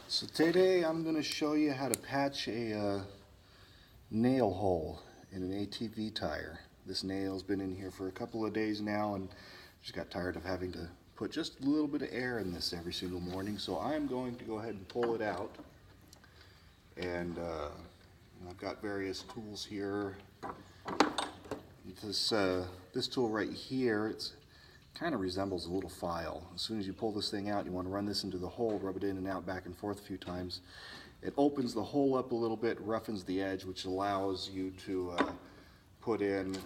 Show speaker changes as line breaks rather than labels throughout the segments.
So today I'm going to show you how to patch a nail hole in an ATV tire. This nail's been in here for a couple of days now and just got tired of having to put just a little bit of air in this every single morning. So I'm going to go ahead and pull it out. And I've got various tools here. This tool right here, it's kind of resembles a little file. As soon as you pull this thing out, you want to run this into the hole, rub it in and out, back and forth a few times. It opens the hole up a little bit, roughens the edge, which allows you to put in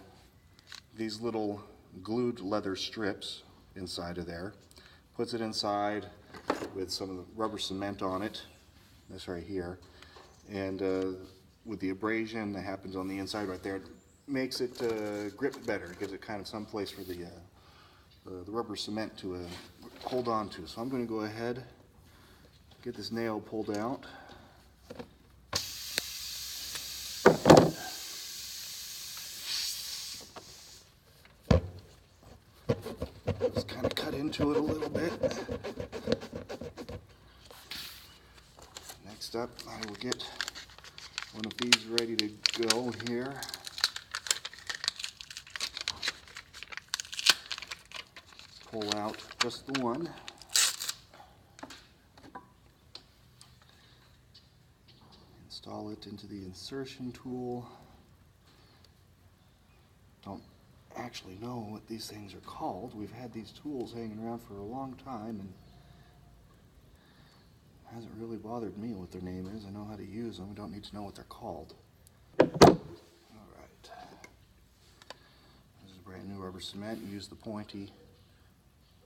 these little glued leather strips inside of there. Puts it inside with some of the rubber cement on it, this right here, and with the abrasion that happens on the inside right there, it makes it grip better. It gives it kind of some place for the rubber cement to hold on to. So I'm going to go ahead, get this nail pulled out. Just kind of cut into it a little bit. Next up, I will get one of these ready to go here. Pull out just the one. Install it into the insertion tool. Don't actually know what these things are called. We've had these tools hanging around for a long time and it hasn't really bothered me what their name is. I know how to use them. We don't need to know what they're called. Alright. This is brand new rubber cement. You use the pointy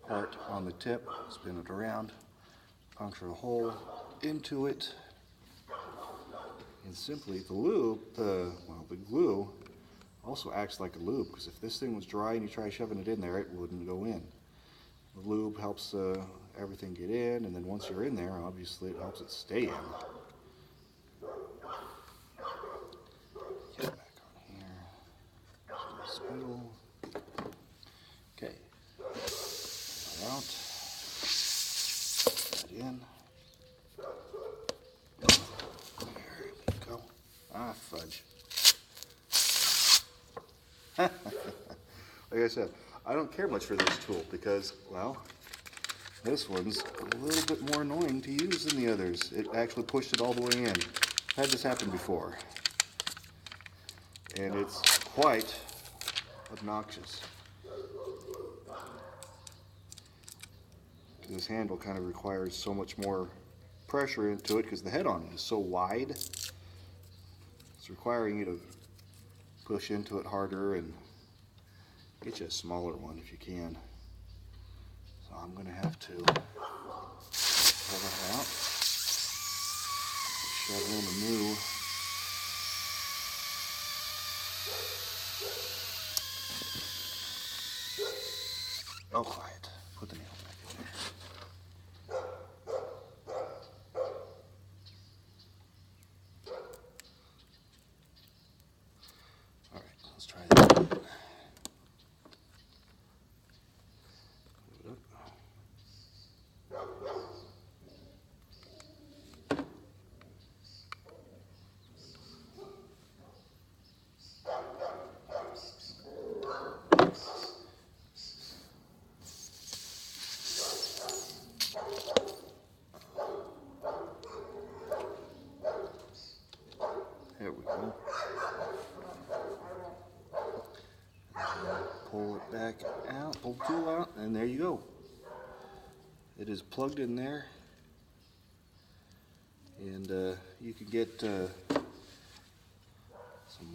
part on the tip, spin it around, puncture a hole into it, and simply the lube, the glue also acts like a lube, because if this thing was dry and you try shoving it in there, it wouldn't go in. The lube helps everything get in, and then once you're in there, obviously it helps it stay in. Get back on here. Spindle. Okay. Out, that in. There we go. Ah, fudge. Like I said, I don't care much for this tool because, well, this one's a little bit more annoying to use than the others. It actually pushed it all the way in. I've had this happen before. And it's quite obnoxious. This handle kind of requires so much more pressure into it because the head on it is so wide. It's requiring you to push into it harder and get you a smaller one if you can. So I'm going to have to pull that out, shove in a new quiet. Put the nail back in there. Let's try this one. There we go. Pull it back out, pull the tool out, and there you go. It is plugged in there, and you can get some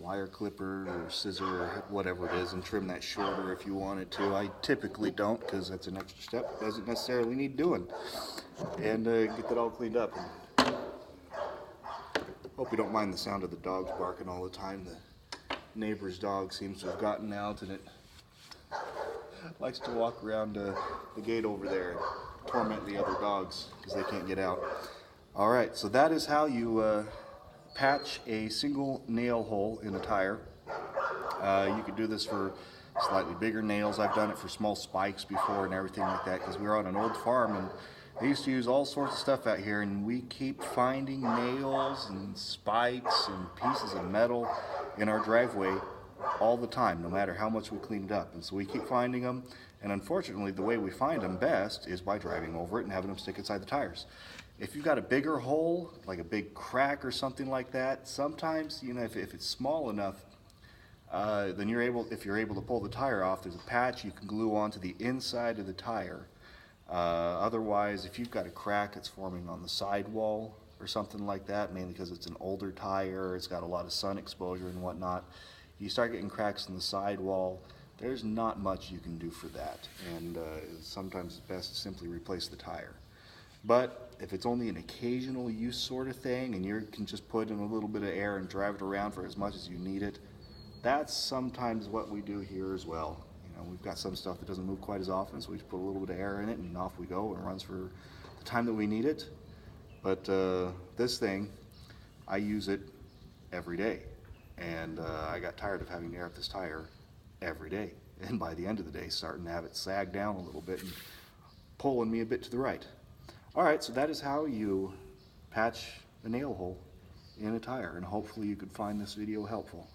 wire clipper or scissor or whatever it is and trim that shorter if you wanted to. I typically don't because that's an extra step. Doesn't necessarily need doing. And get that all cleaned up. And hope you don't mind the sound of the dogs barking all the time. The neighbor's dog seems to have gotten out and it likes to walk around the gate over there and torment the other dogs because they can't get out. Alright, so that is how you patch a single nail hole in a tire. You could do this for slightly bigger nails. I've done it for small spikes before and everything like that because we were on an old farm and I used to use all sorts of stuff out here, and we keep finding nails and spikes and pieces of metal in our driveway all the time, no matter how much we clean it up. And so we keep finding them, and unfortunately the way we find them best is by driving over it and having them stick inside the tires. If you've got a bigger hole, like a big crack or something like that, sometimes, you know, if it's small enough, then if you're able to pull the tire off, there's a patch you can glue onto the inside of the tire. Otherwise, if you've got a crack that's forming on the sidewall or something like that, mainly because it's an older tire, it's got a lot of sun exposure and whatnot, you start getting cracks in the sidewall, there's not much you can do for that, and sometimes it's best to simply replace the tire. But if it's only an occasional use sort of thing, and you can just put in a little bit of air and drive it around for as much as you need it, that's sometimes what we do here as well. You know, we've got some stuff that doesn't move quite as often, so we just put a little bit of air in it and off we go, and it runs for the time that we need it. But this thing, I use it every day, and I got tired of having to air up this tire every day, and by the end of the day starting to have it sag down a little bit and pulling me a bit to the right. Alright, so that is how you patch a nail hole in a tire, and hopefully you could find this video helpful.